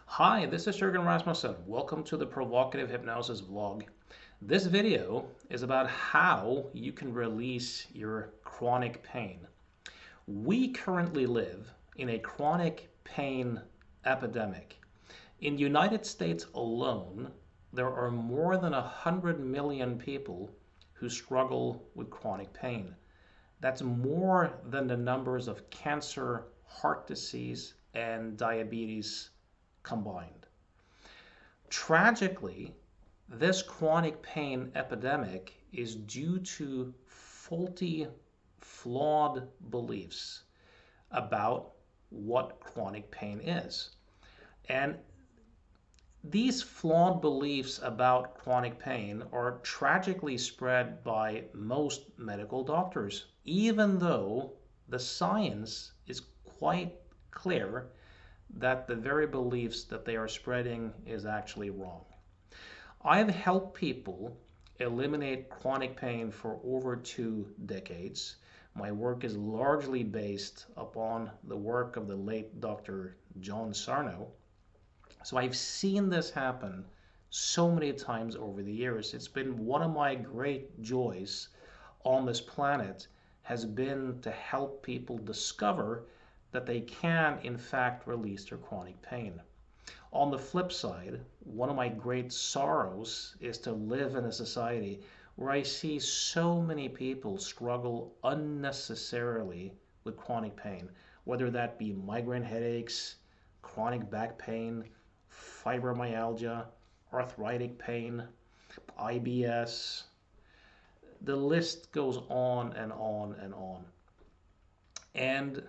Hi, this is Jürgen Rasmussen. Welcome to the Provocative Hypnosis vlog. This video is about how you can release your chronic pain. We currently live in a chronic pain epidemic. In the United States alone, there are more than 100 million people who struggle with chronic pain. That's more than the numbers of cancer, heart disease, and diabetes combined. Tragically, this chronic pain epidemic is due to faulty, flawed beliefs about what chronic pain is. And these flawed beliefs about chronic pain are tragically spread by most medical doctors, even though the science is quite clear that the very beliefs that they are spreading is actually wrong. I've helped people eliminate chronic pain for over 2 decades. My work is largely based upon the work of the late Dr. John Sarno. So I've seen this happen so many times over the years. It's been one of my great joys on this planet has been to help people discover that they can, in fact, release their chronic pain. On the flip side, one of my great sorrows is to live in a society where I see so many people struggle unnecessarily with chronic pain, whether that be migraine headaches, chronic back pain, fibromyalgia, arthritic pain, IBS. The list goes on and on and on. And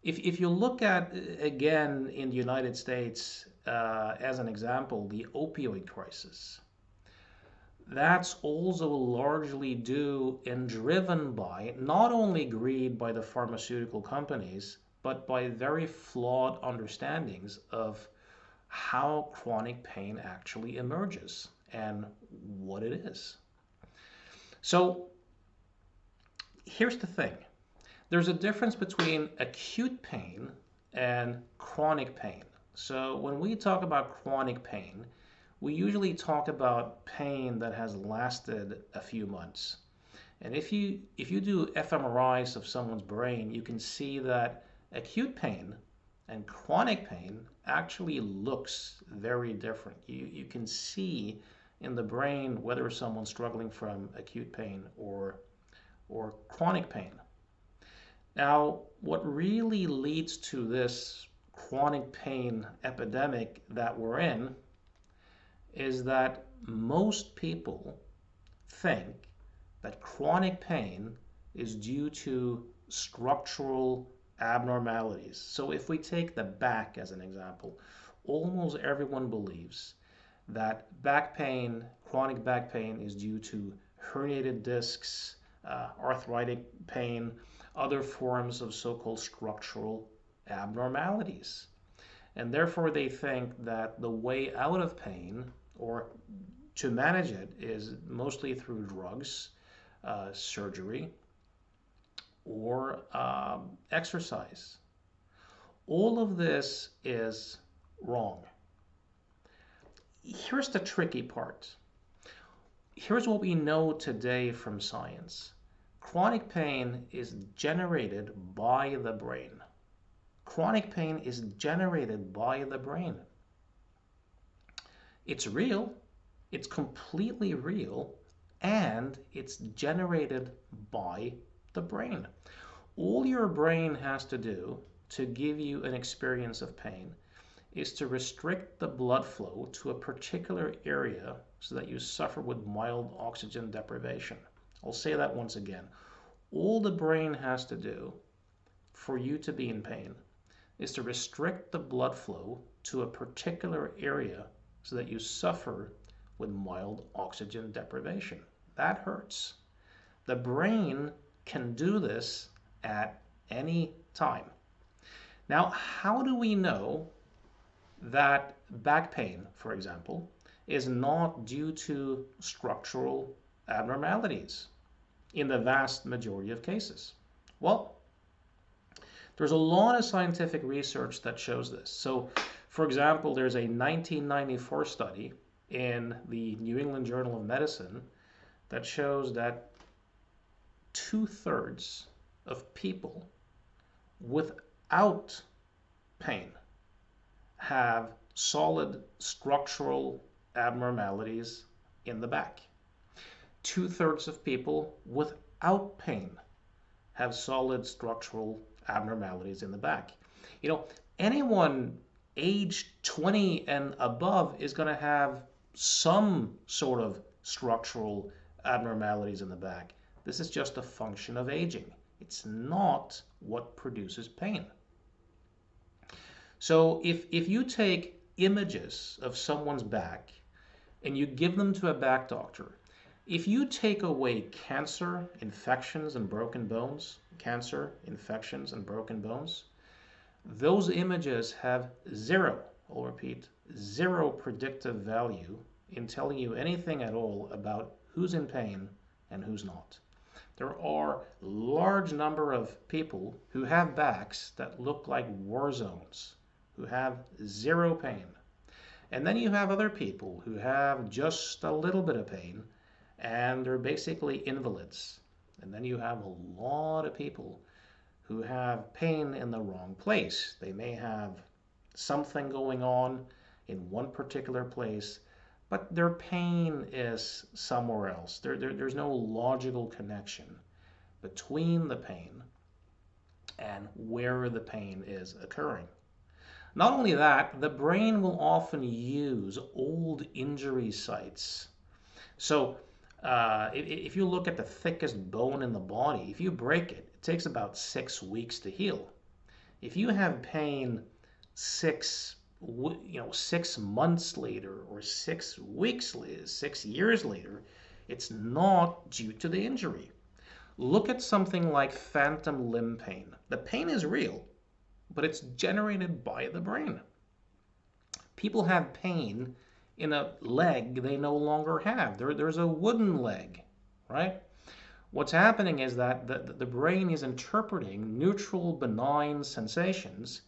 if you look at, again, in the United States, as an example, the opioid crisis, that's also largely due and driven by not only greed by the pharmaceutical companies, but by very flawed understandings of how chronic pain actually emerges and what it is. So here's the thing. There's a difference between acute pain and chronic pain. So when we talk about chronic pain, we usually talk about pain that has lasted a few months. And if you do fMRIs of someone's brain, you can see that acute pain and chronic pain actually looks very different. You can see in the brain whether someone's struggling from acute pain or chronic pain. Now, what really leads to this chronic pain epidemic that we're in is that most people think that chronic pain is due to structural abnormalities. So if we take the back as an example, almost everyone believes that back pain, chronic back pain, is due to herniated discs, arthritic pain, other forms of so-called structural abnormalities. And therefore they think that the way out of pain or to manage it is mostly through drugs, surgery, or exercise. All of this is wrong. Here's the tricky part. Here's what we know today from science. Chronic pain is generated by the brain. Chronic pain is generated by the brain. It's real, it's completely real, and it's generated by the brain. All your brain has to do to give you an experience of pain is to restrict the blood flow to a particular area so that you suffer with mild oxygen deprivation. I'll say that once again. All the brain has to do for you to be in pain is to restrict the blood flow to a particular area so that you suffer with mild oxygen deprivation. That hurts. The brain can do this at any time. Now, how do we know that back pain, for example, is not due to structural abnormalities in the vast majority of cases? Well, there's a lot of scientific research that shows this. So, For example, there's a 1994 study in the New England Journal of Medicine that shows that 2/3 of people without pain have solid structural abnormalities in the back. 2/3 of people without pain have solid structural abnormalities in the back. You know, anyone age 20 and above is going to have some sort of structural abnormalities in the back. This is just a function of aging. It's not what produces pain. So if you take images of someone's back and you give them to a back doctor, if you take away cancer, infections, and broken bones, those images have zero, I'll repeat, zero predictive value in telling you anything at all about who's in pain and who's not. There are a large number of people who have backs that look like war zones, who have zero pain. And then you have other people who have just a little bit of pain and they're basically invalids. And then you have a lot of people who have pain in the wrong place. They may have something going on in one particular place, but their pain is somewhere else. There's no logical connection between the pain and where the pain is occurring. Not only that, the brain will often use old injury sites. So if you look at the thickest bone in the body, if you break it, it takes about 6 weeks to heal. If you have pain 6 months later or 6 weeks later, 6 years later, it's not due to the injury. Look at something like phantom limb pain. The pain is real, but it's generated by the brain. People have pain in a leg they no longer have. There's a wooden leg, right? What's happening is that the brain is interpreting neutral, benign sensations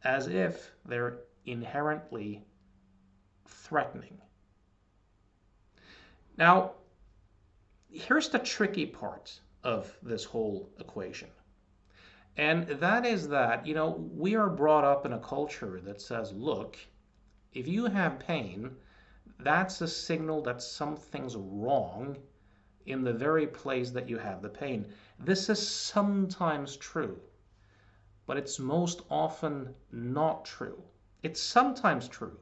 as if they're inherently threatening. Now, here's the tricky part of this whole equation. And that is that, we are brought up in a culture that says, look, if you have pain, that's a signal that something's wrong in the very place that you have the pain. This is sometimes true, but it's most often not true. It's sometimes true,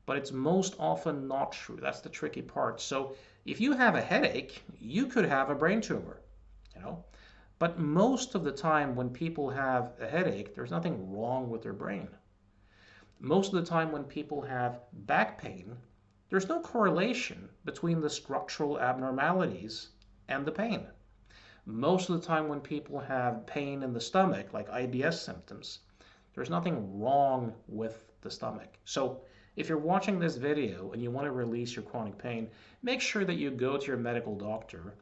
but it's most often not true. That's the tricky part. So if you have a headache, you could have a brain tumor, But most of the time when people have a headache, there's nothing wrong with their brain. Most of the time when people have back pain, there's no correlation between the structural abnormalities and the pain. Most of the time when people have pain in the stomach, like IBS symptoms, there's nothing wrong with the stomach. So if you're watching this video and you want to release your chronic pain, make sure that you go to your medical doctor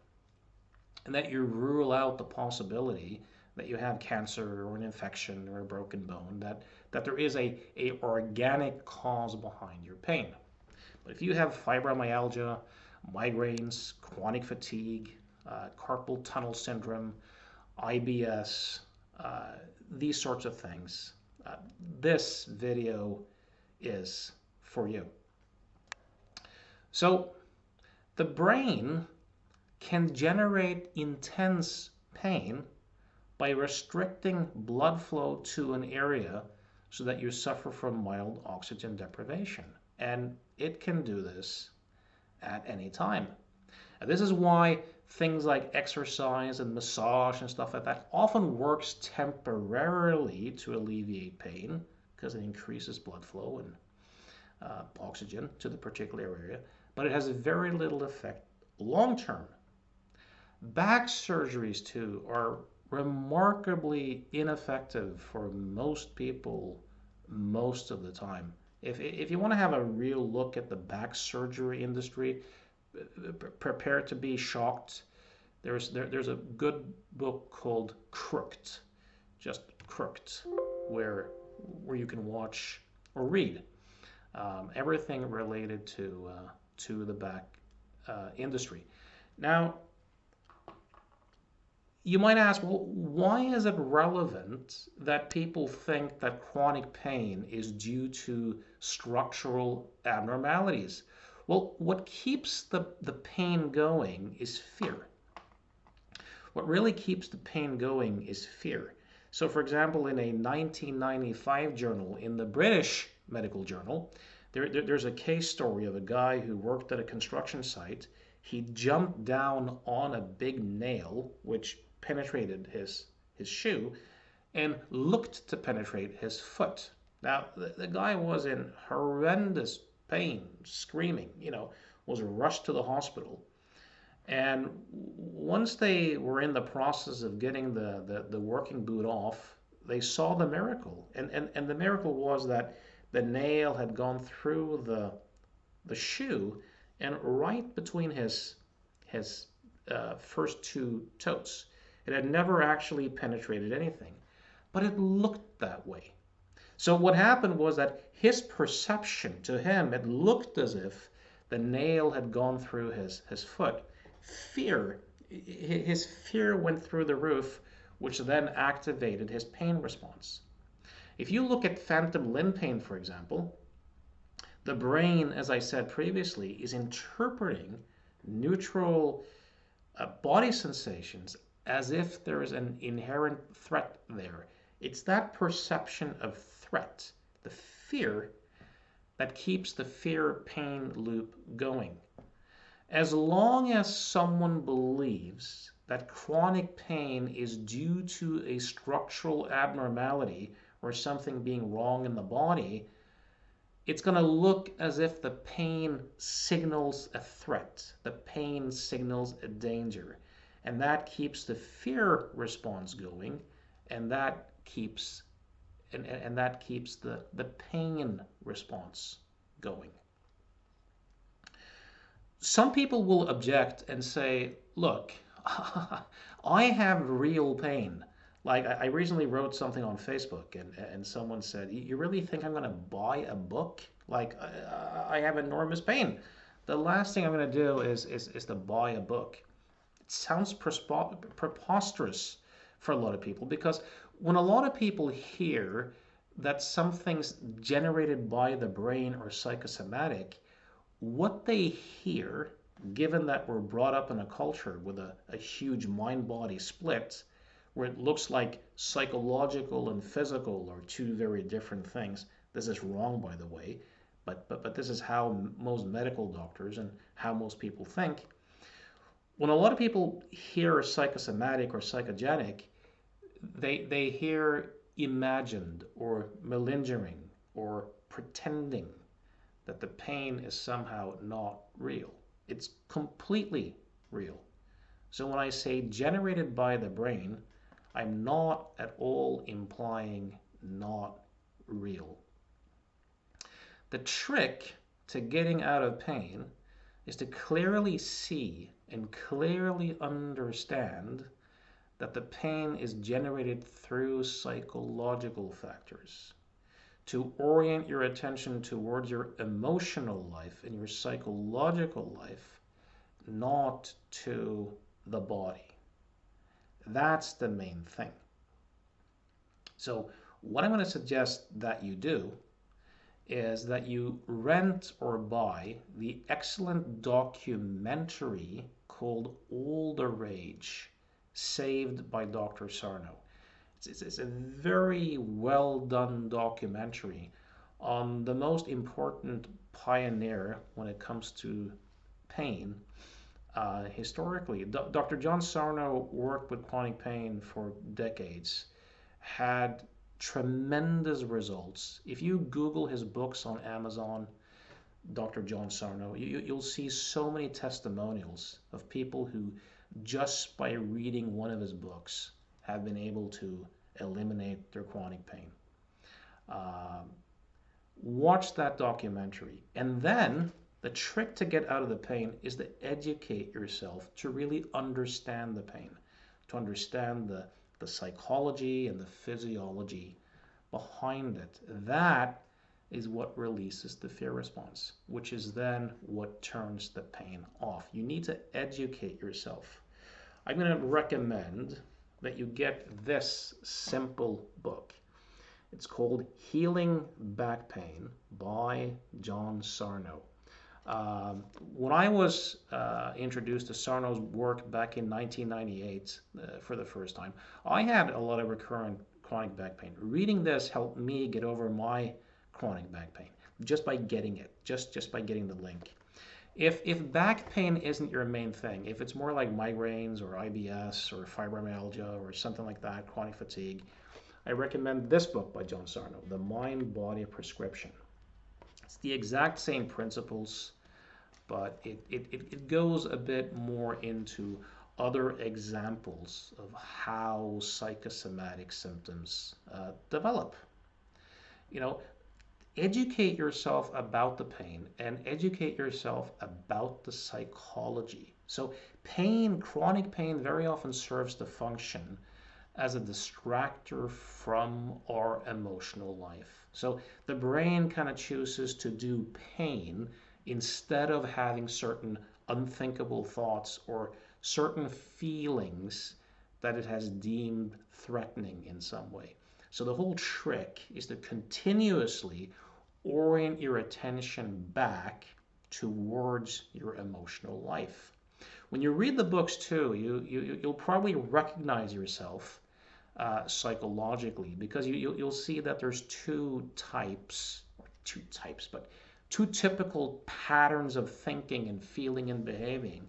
and that you rule out the possibility that you have cancer or an infection or a broken bone, that there is a organic cause behind your pain. But if you have fibromyalgia, migraines, chronic fatigue, carpal tunnel syndrome, IBS, these sorts of things, this video is for you. So the brain can generate intense pain by restricting blood flow to an area so that you suffer from mild oxygen deprivation. And it can do this at any time. And this is why things like exercise and massage and stuff like that often works temporarily to alleviate pain because it increases blood flow and oxygen to the particular area, but it has very little effect long term. Back surgeries too are remarkably ineffective for most people most of the time. If you want to have a real look at the back surgery industry, prepare to be shocked. There's a good book called Crooked, just Crooked, where you can watch or read. Everything related to the back industry. Now, you might ask, well, why is it relevant that people think that chronic pain is due to structural abnormalities? Well, what keeps the pain going is fear. What really keeps the pain going is fear. So, for example, in a 1995 journal, in the British Medical Journal, there's a case story of a guy who worked at a construction site. He jumped down on a big nail, which penetrated his shoe, and looked to penetrate his foot. Now, the guy was in horrendous pain, screaming, was rushed to the hospital. And once they were in the process of getting the working boot off, they saw the miracle. And the miracle was that the nail had gone through the shoe and right between his first two toes. It had never actually penetrated anything, but it looked that way. So what happened was that his perception, to him, it looked as if the nail had gone through his foot. His fear went through the roof, which then activated his pain response. If you look at phantom limb pain, for example, the brain, as I said previously, is interpreting neutral body sensations as if there is an inherent threat there. It's that perception of threat, the fear, that keeps the fear-pain loop going. As long as someone believes that chronic pain is due to a structural abnormality or something being wrong in the body, it's going to look as if the pain signals a threat. The pain signals a danger. And that keeps the fear response going, and that keeps the pain response going. Some people will object and say, look, I have real pain. Like I recently wrote something on Facebook and someone said, you really think I'm going to buy a book? Like I have enormous pain. The last thing I'm going to do is to buy a book. It sounds preposterous for a lot of people, because when a lot of people hear that something's generated by the brain or psychosomatic, what they hear, given that we're brought up in a culture with a huge mind-body split, where it looks like psychological and physical are two very different things. This is wrong, by the way, but this is how most medical doctors and how most people think. When a lot of people hear psychosomatic or psychogenic, they hear imagined or malingering or pretending that the pain is somehow not real. It's completely real. So when I say generated by the brain, I'm not at all implying not real. The trick to getting out of pain is to clearly see and clearly understand that the pain is generated through psychological factors. To orient your attention towards your emotional life and your psychological life, not to the body. That's the main thing. So what I'm going to suggest that you do is that you rent or buy the excellent documentary called All the Rage, Saved by Dr. Sarno. It's a very well done documentary on the most important pioneer when it comes to pain. Historically, Dr. John Sarno worked with chronic pain for decades, had tremendous results. If you Google his books on Amazon, Dr. John Sarno, you'll see so many testimonials of people who, just by reading one of his books, have been able to eliminate their chronic pain. Watch that documentary, and then the trick to get out of the pain is to educate yourself to really understand the pain, to understand the psychology and the physiology behind it. That is what releases the fear response, which is then what turns the pain off. You need to educate yourself. I'm going to recommend that you get this simple book. It's called Healing Back Pain by John Sarno. When I was introduced to Sarno's work back in 1998 for the first time, I had a lot of recurrent chronic back pain. Reading this helped me get over my chronic back pain just by getting it, just by getting the link. If back pain isn't your main thing, if it's more like migraines or IBS or fibromyalgia or something like that, chronic fatigue, I recommend this book by John Sarno, The Mind-Body Prescription. It's the exact same principles, but it goes a bit more into other examples of how psychosomatic symptoms develop. You know, educate yourself about the pain and educate yourself about the psychology. So pain, chronic pain, very often serves to function as a distractor from our emotional life. So the brain kind of chooses to do pain instead of having certain unthinkable thoughts or certain feelings that it has deemed threatening in some way. So the whole trick is to continuously orient your attention back towards your emotional life. When you read the books too, you'll probably recognize yourself psychologically, because you'll see that there's two typical patterns of thinking and feeling and behaving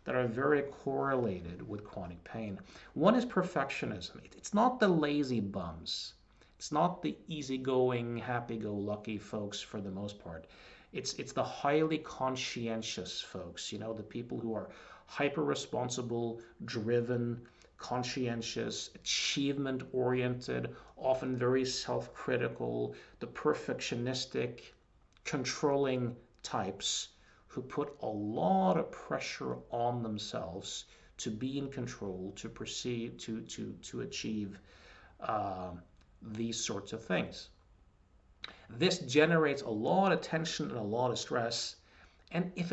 that are very correlated with chronic pain. One is perfectionism. It's not the lazy bums. It's not the easygoing, happy-go-lucky folks for the most part. It's the highly conscientious folks, you know, the people who are hyper-responsible, driven, conscientious, achievement-oriented, often very self-critical, the perfectionistic, controlling types who put a lot of pressure on themselves to be in control, to proceed, to achieve these sorts of things. This generates a lot of tension and a lot of stress. And if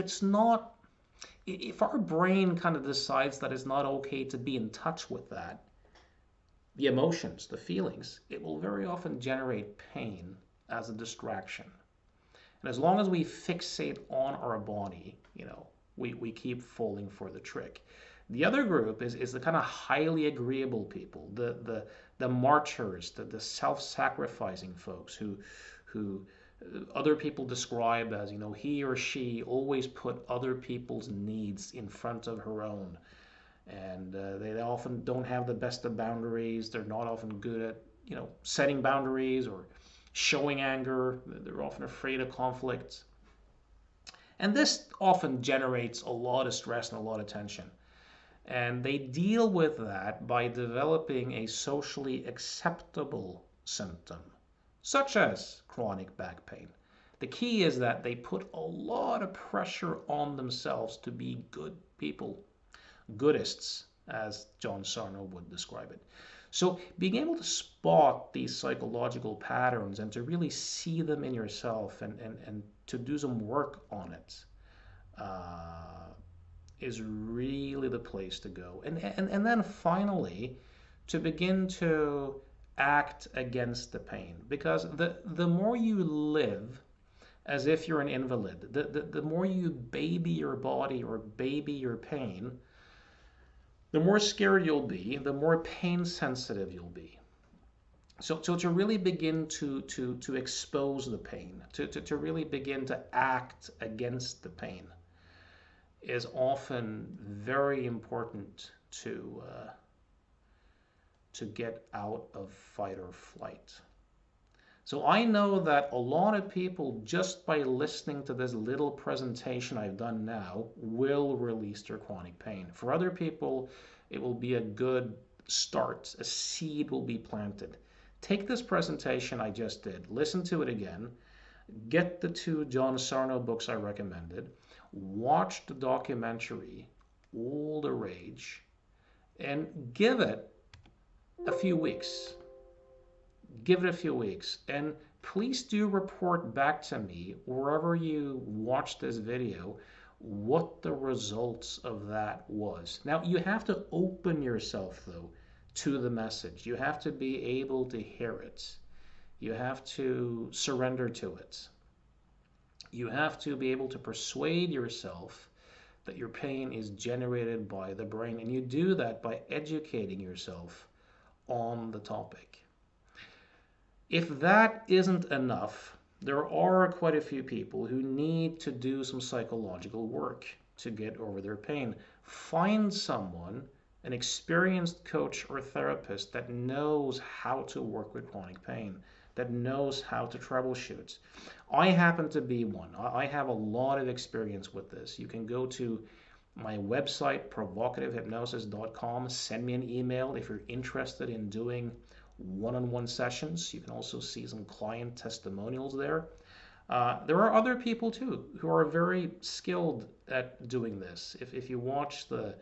our brain kind of decides that it's not okay to be in touch with that, the emotions, the feelings, it will very often generate pain as a distraction. And as long as we fixate on our body, you know, we keep falling for the trick. The other group is the kind of highly agreeable people, the martyrs, the self-sacrificing folks who other people describe as, you know, he or she always put other people's needs in front of her own. And they often don't have the best of boundaries. They're not often good at, you know, setting boundaries or showing anger. They're often afraid of conflict. And this often generates a lot of stress and a lot of tension. And they deal with that by developing a socially acceptable symptom, such as chronic back pain. The key is that they put a lot of pressure on themselves to be good people, goodists, as John Sarno would describe it. So being able to spot these psychological patterns and to really see them in yourself and to do some work on it is really the place to go. And then finally, to begin to act against the pain. Because the more you live as if you're an invalid, the more you baby your body or baby your pain, the more scared you'll be, the more pain sensitive you'll be. So to really begin to expose the pain, to really begin to act against the pain is often very important to get out of fight or flight. So I know that a lot of people, just by listening to this little presentation I've done now, will release their chronic pain. For other people, it will be a good start. A seed will be planted. Take this presentation I just did, listen to it again, get the two John Sarno books I recommended, watch the documentary, All the Rage, and give it a few weeks. Give it a few weeks and please do report back to me wherever you watch this video what the results of that was. Now, you have to open yourself, though, to the message. You have to be able to hear it. You have to surrender to it. You have to be able to persuade yourself that your pain is generated by the brain. And you do that by educating yourself on the topic. If that isn't enough, there are quite a few people who need to do some psychological work to get over their pain. Find someone, an experienced coach or therapist that knows how to work with chronic pain, that knows how to troubleshoot. I happen to be one. I have a lot of experience with this. You can go to my website, provocativehypnosis.com, send me an email if you're interested in doing one-on-one sessions. You can also see some client testimonials there. There are other people too who are very skilled at doing this. If you watch the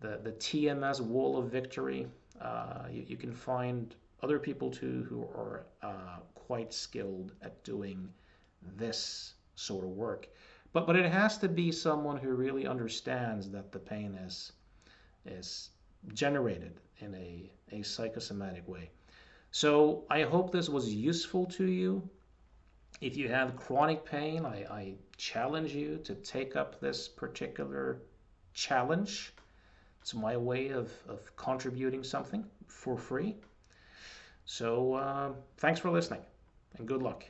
TMS Wall of Victory, you can find other people too who are quite skilled at doing this sort of work. But it has to be someone who really understands that the pain is generated in a psychosomatic way. So I hope this was useful to you. If you have chronic pain, I challenge you to take up this particular challenge. It's my way of contributing something for free. So thanks for listening and good luck.